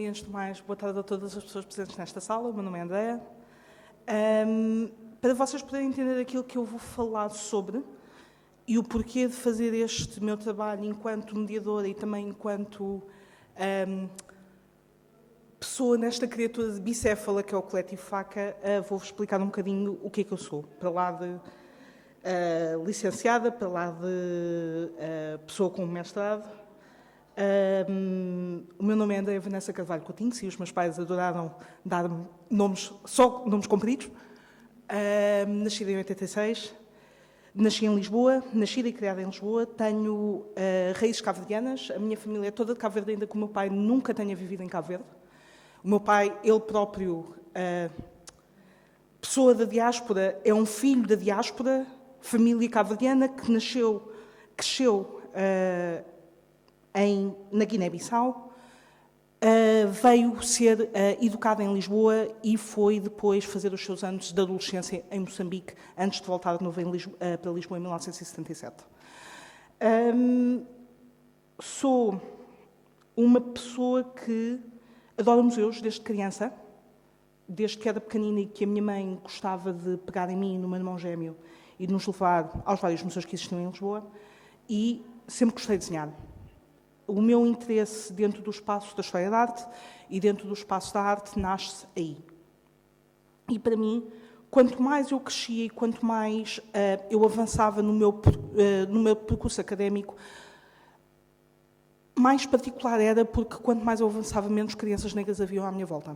antes de mais, boa tarde a todas as pessoas presentes nesta sala. O meu nome é Andréa. Para vocês poderem entender aquilo que eu vou falar sobre e o porquê de fazer este meu trabalho enquanto mediadora e também enquanto pessoa nesta criatura de bicéfala que é o Coletivo Faca, vou-vos explicar um bocadinho o que é que eu sou. Para lá de licenciada, para lá de pessoa com mestrado. O meu nome é Andréa Vanessa Carvalho Coutinho, e os meus pais adoraram dar-me nomes, só nomes compridos. Nascida em 86, nasci em Lisboa, nascida e criada em Lisboa, tenho raízes cabo-verdianas, a minha família é toda de Cabo Verde, ainda que o meu pai nunca tenha vivido em Cabo Verde. O meu pai, ele próprio, pessoa da diáspora, é um filho da diáspora, família cabo-verdiana, que nasceu, cresceu na Guiné-Bissau, veio ser educada em Lisboa e foi depois fazer os seus anos de adolescência em Moçambique, antes de voltar de novo para Lisboa em 1977. Sou uma pessoa que adora museus desde criança, desde que era pequenina e que a minha mãe gostava de pegar em mim e no meu irmão gêmeo e de nos levar aos vários museus que existiam em Lisboa, e sempre gostei de desenhar. O meu interesse dentro do espaço da história da arte e dentro do espaço da arte nasce aí. E para mim, quanto mais eu crescia e quanto mais eu avançava no meu percurso académico, mais particular era porque quanto mais eu avançava, menos crianças negras haviam à minha volta.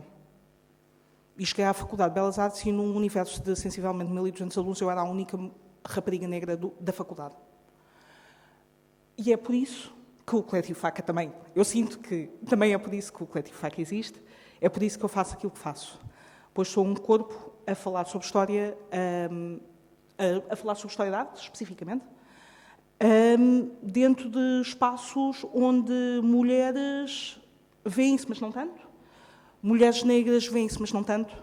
E cheguei à Faculdade de Belas Artes e num universo de sensivelmente 1.200 alunos eu era a única rapariga negra da faculdade. E é por isso que o Coletivo Faca também, eu sinto que também é por isso que o Coletivo Faca existe, é por isso que eu faço aquilo que faço. Pois sou um corpo a falar sobre história, a falar sobre história da arte, especificamente, dentro de espaços onde mulheres veem-se, mas não tanto, mulheres negras veem-se, mas não tanto,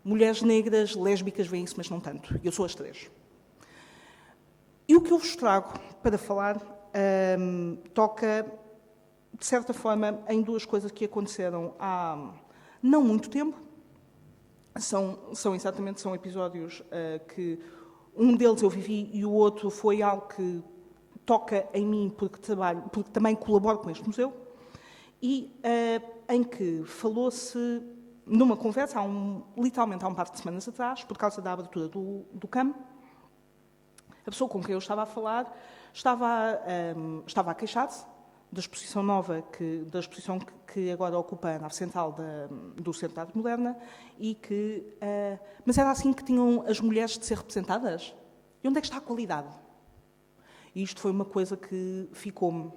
mulheres negras lésbicas veem-se, mas não tanto. Eu sou as três. E o que eu vos trago para falar toca, de certa forma, em duas coisas que aconteceram há não muito tempo. São episódios que um deles eu vivi e o outro foi algo que toca em mim porque também colaboro com este museu, e em que falou-se numa conversa, literalmente há um par de semanas atrás, por causa da abertura do CAM, a pessoa com quem eu estava a falar estava a queixar-se da exposição nova, da exposição que agora ocupa a nave central do Centro de Arte Moderna, e que... mas era assim que tinham as mulheres de ser representadas? E onde é que está a qualidade? E isto foi uma coisa que ficou-me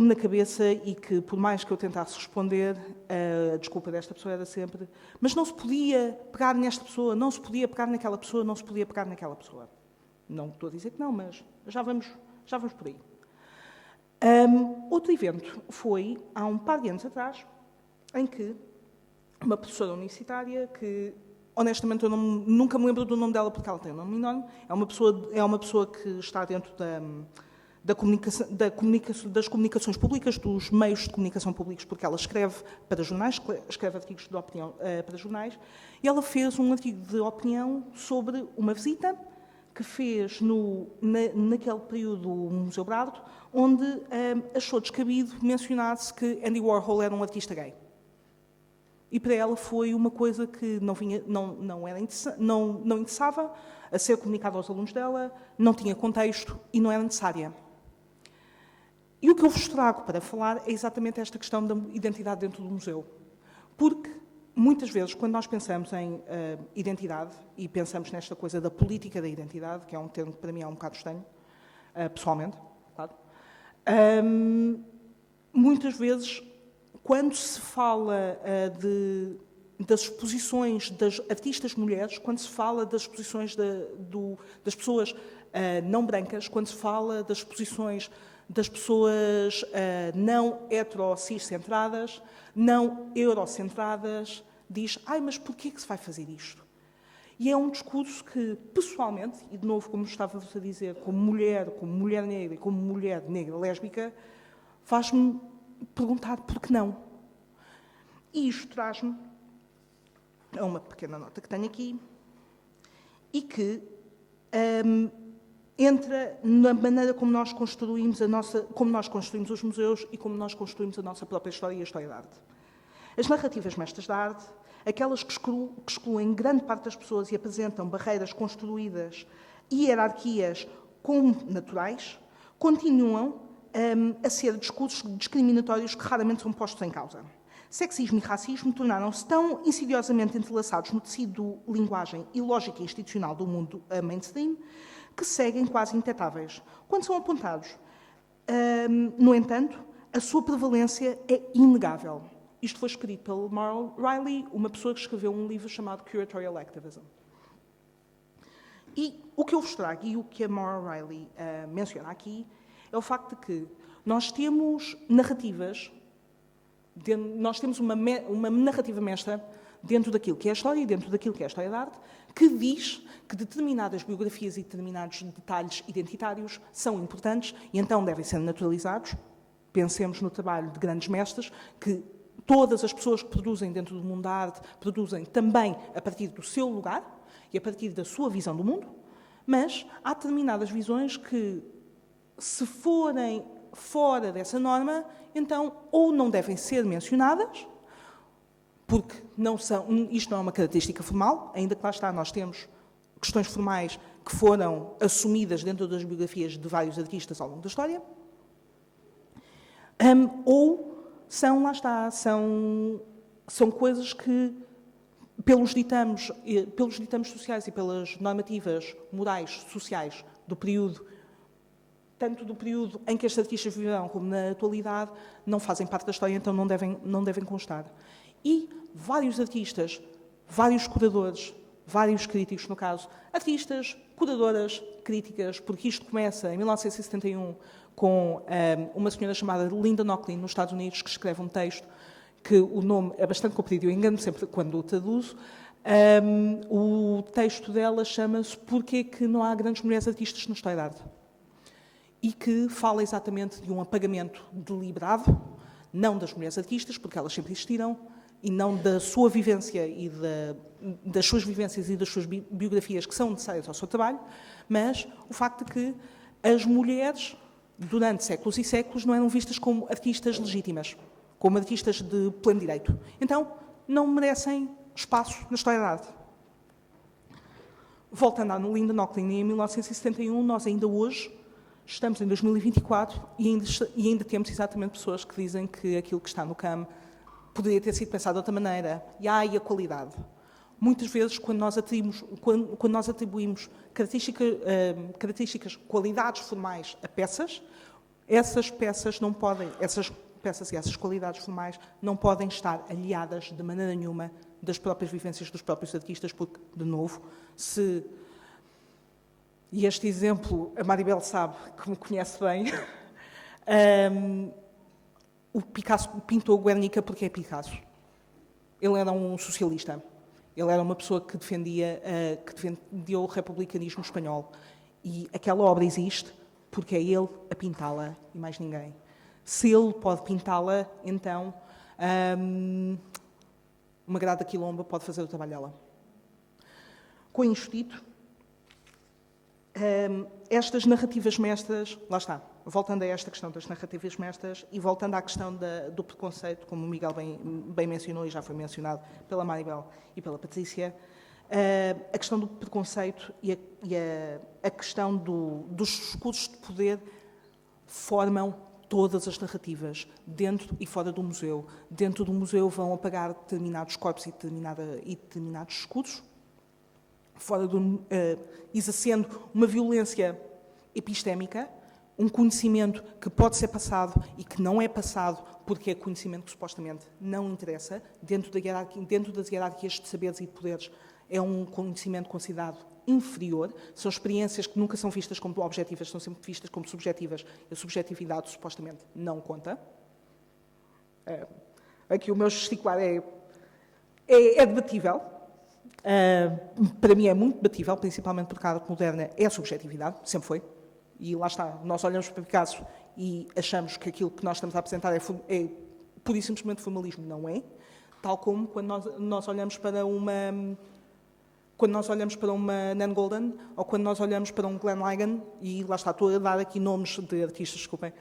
na cabeça e que, por mais que eu tentasse responder, a desculpa desta pessoa era sempre: mas não se podia pegar nesta pessoa, não se podia pegar naquela pessoa, não se podia pegar naquela pessoa. Não estou a dizer que não, mas já vamos por aí. Outro evento foi, há um par de anos atrás, em que uma professora universitária, que honestamente eu nunca me lembro do nome dela porque ela tem um nome enorme, é uma pessoa que está dentro das comunicações públicas, dos meios de comunicação públicos, porque ela escreve para jornais, escreve artigos de opinião para jornais, e ela fez um artigo de opinião sobre uma visita que fez naquele período o Museu Brado, onde achou descabido mencionar-se que Andy Warhol era um artista gay. E para ela foi uma coisa que não interessava a ser comunicada aos alunos dela, não tinha contexto e não era necessária. E o que eu vos trago para falar é exatamente esta questão da identidade dentro do museu. Porque, muitas vezes, quando nós pensamos em identidade, e pensamos nesta coisa da política da identidade, que é um termo que para mim é um bocado estranho, pessoalmente, claro, muitas vezes, quando se fala das exposições das artistas mulheres, quando se fala das exposições das pessoas não brancas, quando se fala das exposições das pessoas não hetero-cis-centradas, não eurocentradas, diz: mas porquê que se vai fazer isto? E é um discurso que, pessoalmente, e de novo, como estava-vos a dizer, como mulher negra e como mulher negra lésbica, faz-me perguntar por que não. E isto traz-me a uma pequena nota que tenho aqui e que entra na maneira como nós construímos os museus e como nós construímos a nossa própria história e a história da arte. As narrativas mestras da arte, aquelas que excluem grande parte das pessoas e apresentam barreiras construídas e hierarquias como naturais, continuam a ser discursos discriminatórios que raramente são postos em causa. Sexismo e racismo tornaram-se tão insidiosamente entrelaçados no tecido de linguagem e lógica institucional do mundo mainstream que seguem quase indetetáveis. Quando são apontados, no entanto, a sua prevalência é inegável. Isto foi escrito pelo Mara Riley, uma pessoa que escreveu um livro chamado Curatorial Activism. E o que eu vos trago e o que a Mara Riley menciona aqui é o facto de que nós temos narrativas, nós temos uma narrativa mestra dentro daquilo que é a história e dentro daquilo que é a história da arte, que diz que determinadas biografias e determinados detalhes identitários são importantes e então devem ser naturalizados. Pensemos no trabalho de grandes mestres que todas as pessoas que produzem dentro do mundo da arte produzem também a partir do seu lugar e a partir da sua visão do mundo, mas há determinadas visões que, se forem fora dessa norma, então ou não devem ser mencionadas, porque isto não é uma característica formal, ainda que lá está, nós temos questões formais que foram assumidas dentro das biografias de vários artistas ao longo da história, ou são coisas que, pelos ditames sociais e pelas normativas morais sociais do período, tanto do período em que estes artistas viverão como na atualidade, não fazem parte da história, então não devem constar. E vários artistas, vários curadores, vários críticos, no caso, artistas, curadoras, críticas, porque isto começa em 1971 com uma senhora chamada Linda Nochlin, nos Estados Unidos, que escreve um texto que o nome é bastante comprido, eu engano sempre quando o traduzo. O texto dela chama-se Porquê que não há grandes mulheres artistas na história da arte? E que fala exatamente de um apagamento deliberado, não das mulheres artistas, porque elas sempre existiram, e não da sua vivência e das suas vivências e das suas biografias que são necessárias ao seu trabalho, mas o facto de que as mulheres, durante séculos e séculos, não eram vistas como artistas legítimas, como artistas de pleno direito. Então, não merecem espaço na história da arte. Voltando à Linda Nochlin, em 1971, nós ainda hoje estamos em 2024 e ainda temos exatamente pessoas que dizem que aquilo que está no CAM poderia ter sido pensado de outra maneira. E a qualidade. Muitas vezes, quando nós atribuímos características, qualidades formais a peças, essas peças e essas qualidades formais não podem estar aliadas de maneira nenhuma das próprias vivências dos próprios artistas, porque, de novo, e este exemplo a Maribel sabe, que me conhece bem, o Picasso pintou Guernica porque é Picasso. Ele era um socialista. Ele era uma pessoa que defendia o republicanismo espanhol. E aquela obra existe porque é ele a pintá-la e mais ninguém. Se ele pode pintá-la, então uma grada quilomba pode fazer o trabalho dela. Com isto dito, estas narrativas mestras, lá está, voltando a esta questão das narrativas mestras e voltando à questão do preconceito, como o Miguel bem mencionou e já foi mencionado pela Maribel e pela Patrícia, a questão do preconceito e a questão dos discursos de poder formam todas as narrativas, dentro e fora do museu. Dentro do museu vão apagar determinados corpos e determinados discursos, exercendo uma violência epistémica, um conhecimento que pode ser passado e que não é passado porque é conhecimento que supostamente não interessa, dentro das hierarquias de saberes e de poderes, é um conhecimento considerado inferior, são experiências que nunca são vistas como objetivas, são sempre vistas como subjetivas, e a subjetividade supostamente não conta. Aqui o meu gesticular é debatível. Para mim é muito debatível, principalmente porque a arte moderna é a subjetividade, sempre foi. E lá está, nós olhamos para Picasso e achamos que aquilo que nós estamos a apresentar é pura e simplesmente formalismo. Não é. Tal como quando nós olhamos para uma Nan Goldin, ou quando nós olhamos para um Glenn Ligon, e lá está, estou a dar aqui nomes de artistas, desculpem,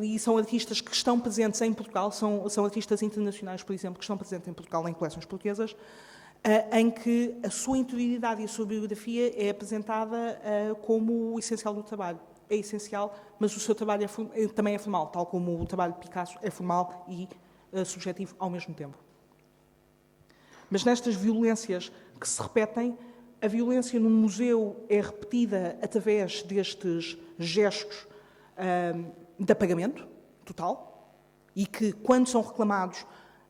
e são artistas que estão presentes em Portugal, são artistas internacionais, por exemplo, que estão presentes em Portugal em coleções portuguesas, em que a sua interioridade e a sua biografia é apresentada como o essencial do trabalho. É essencial, mas o seu trabalho também é formal, tal como o trabalho de Picasso é formal e subjetivo ao mesmo tempo. Mas nestas violências que se repetem, a violência no museu é repetida através destes gestos de apagamento total e que, quando são reclamados,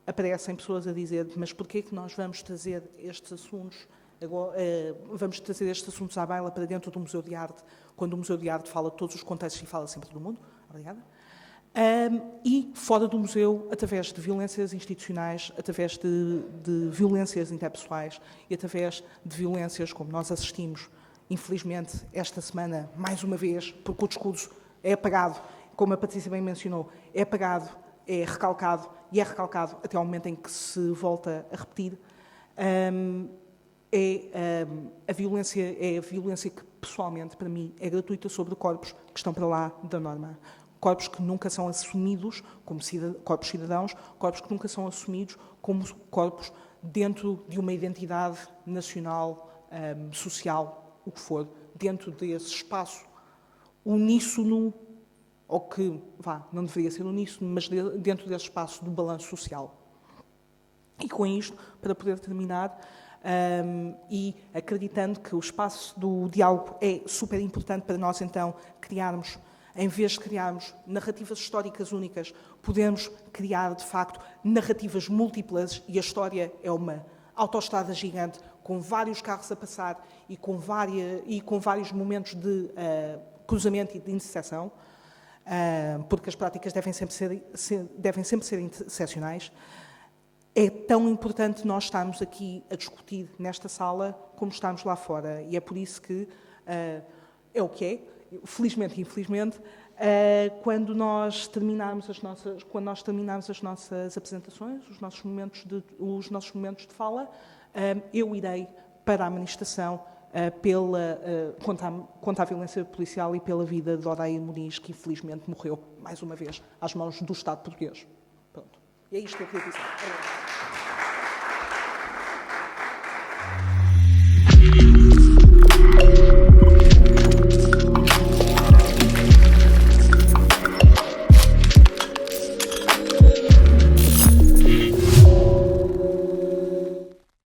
aparecem pessoas a dizer: mas porquê que nós vamos trazer estes assuntos, à baila para dentro do Museu de Arte, quando o Museu de Arte fala de todos os contextos e fala sempre do mundo? Obrigada. E fora do museu, através de violências institucionais, através de violências interpessoais e através de violências como nós assistimos, infelizmente, esta semana, mais uma vez, porque o discurso é apagado, como a Patrícia bem mencionou, é apagado, é recalcado e é recalcado até ao momento em que se volta a repetir. A violência que, pessoalmente, para mim, é gratuita sobre corpos que estão para lá da norma. Corpos que nunca são assumidos como corpos cidadãos, corpos que nunca são assumidos como corpos dentro de uma identidade nacional, social, o que for, dentro desse espaço uníssono, ou que, não deveria ser uníssono, mas dentro desse espaço do balanço social. E com isto, para poder terminar, e acreditando que o espaço do diálogo é super importante para nós, então, criarmos, em vez de criarmos narrativas históricas únicas, podemos criar, de facto, narrativas múltiplas, e a história é uma autoestrada gigante, com vários carros a passar e com vários momentos de cruzamento e de interseção, porque as práticas devem sempre ser interseccionais. É tão importante nós estarmos aqui a discutir nesta sala como estamos lá fora, e é por isso que é o que é, felizmente e infelizmente, quando nós terminarmos as nossas apresentações, os nossos momentos de fala, eu irei para a manifestação contra a violência policial e pela vida de Odair Muniz, que infelizmente morreu, mais uma vez, às mãos do Estado português. Pronto. E é isto que eu queria dizer.